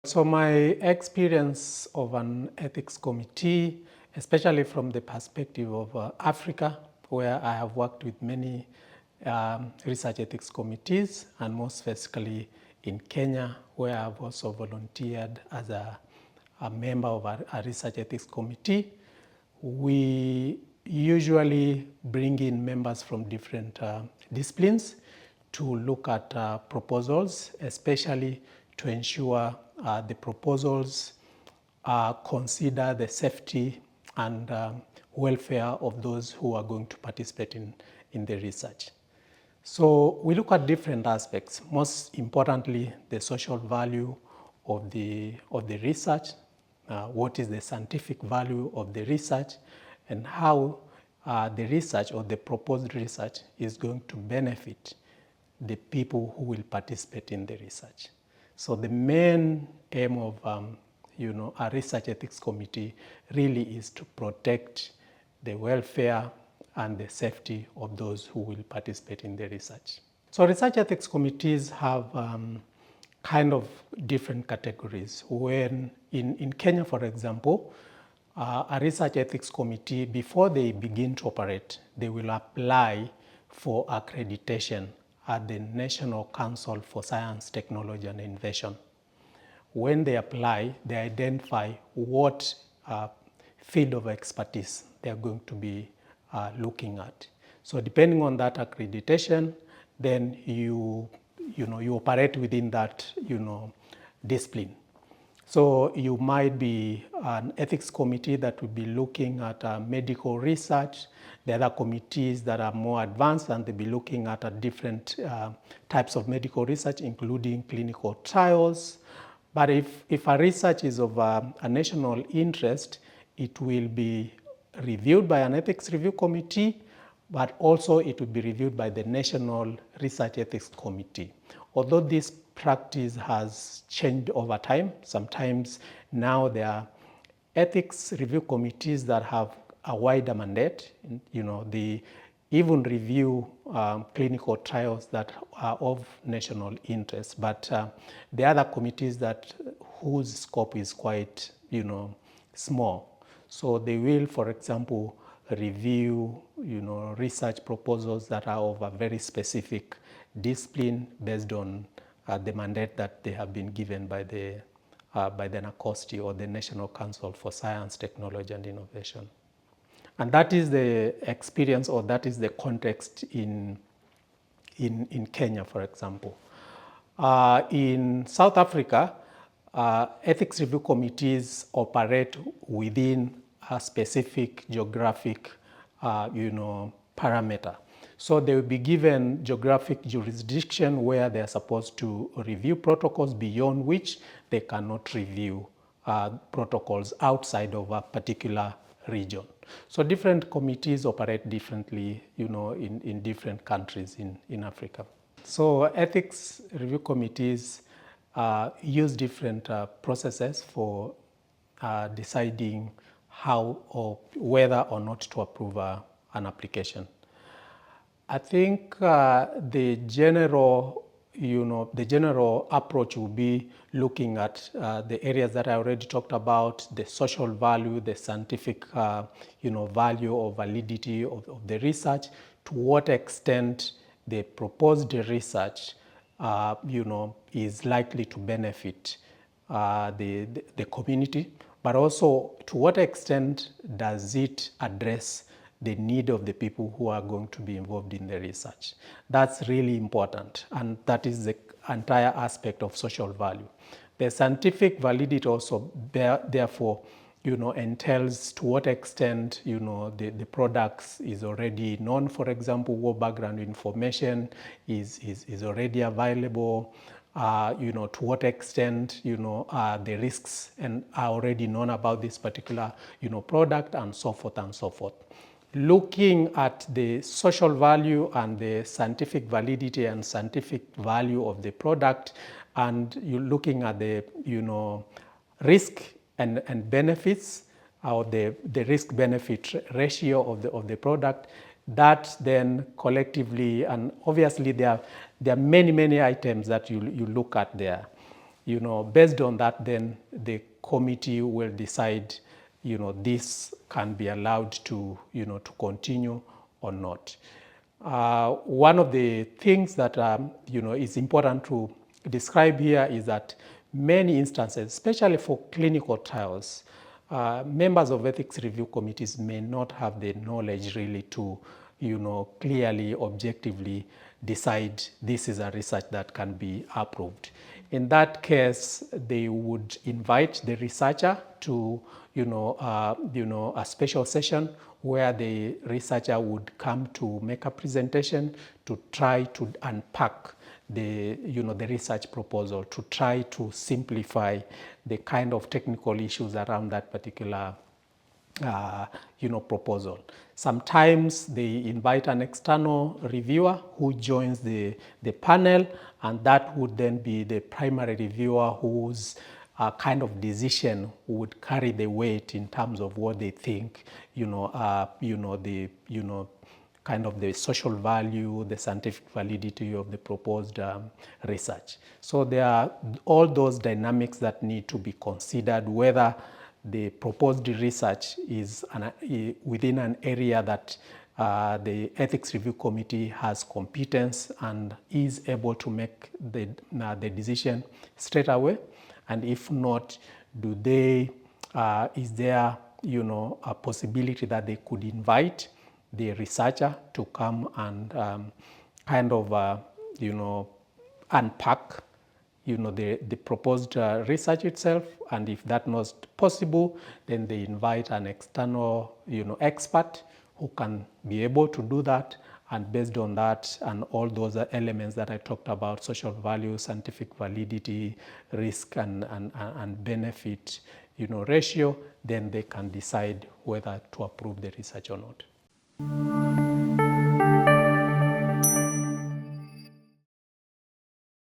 So my experience of an ethics committee, especially from the perspective of Africa, where I have worked with many research ethics committees, and most specifically in Kenya, where I've also volunteered as a member of a research ethics committee. We usually bring in members from different disciplines to look at proposals, especially to ensure the proposals consider the safety and welfare of those who are going to participate in the research. So we look at different aspects, most importantly, the social value of the research, what is the scientific value of the research, and how the research or the proposed research is going to benefit the people who will participate in the research. So the main aim of a research ethics committee really is to protect the welfare and the safety of those who will participate in the research. So research ethics committees have kind of different categories. When in Kenya, for example, a research ethics committee, before they begin to operate, they will apply for accreditation at the National Council for Science, Technology and Innovation. When they apply, they identify what field of expertise they are going to be looking at. So depending on that accreditation, then you operate within that discipline. So you might be an ethics committee that will be looking at medical research. There are committees that are more advanced and they'll be looking at different types of medical research, including clinical trials. But if a research is of a national interest, it will be reviewed by an ethics review committee, but also it will be reviewed by the National Research Ethics Committee. Although this practice has changed over time, sometimes now there are ethics review committees that have a wider mandate. They even review clinical trials that are of national interest. But the other committees whose scope is quite small. So they will, for example, review research proposals that are of a very specific discipline based on the mandate that they have been given by the NACOSTI, or the National Council for Science, Technology and Innovation. And that is the experience, or that is the context in Kenya, for example. In South Africa, ethics review committees operate within a specific geographic parameter. So they will be given geographic jurisdiction where they are supposed to review protocols, beyond which they cannot review protocols outside of a particular region. So different committees operate differently, in different countries in Africa. So ethics review committees use different processes for deciding how or whether or not to approve an application. I think the general approach will be looking at the areas that I already talked about: the social value, the scientific value or validity of the research, to what extent the proposed research is likely to benefit the community, but also to what extent does it address the need of the people who are going to be involved in the research. That's really important, and that is the entire aspect of social value. The scientific validity also therefore entails to what extent the products is already known. For example, what background information is already available, to what extent the risks and are already known about this particular product, and so forth and so forth. Looking at the social value and the scientific validity and scientific value of the product, and you're looking at the risk and benefits, or the risk-benefit ratio of the product, that then collectively, and obviously there are many items that you look at there. based on that, then the committee will decide, this can be allowed to, to continue or not. One of the things that, is important to describe here is that many instances, especially for clinical trials, members of ethics review committees may not have the knowledge really to, clearly, objectively decide this is a research that can be approved. In that case, they would invite the researcher to, a special session where the researcher would come to make a presentation to try to unpack the research proposal, to try to simplify the kind of technical issues around that particular proposal. Sometimes they invite an external reviewer who joins the panel, and that would then be the primary reviewer whose kind of decision would carry the weight in terms of what they think, kind of the social value, the scientific validity of the proposed research. So there are all those dynamics that need to be considered, whether the proposed research is within an area that the Ethics Review Committee has competence and is able to make the decision straight away, and if not, is there a possibility that they could invite the researcher to come and kind of unpack the proposed research itself, and if that's not possible, then they invite an external expert who can be able to do that, and based on that and all those elements that I talked about, social value, scientific validity, risk and benefit ratio, then they can decide whether to approve the research or not.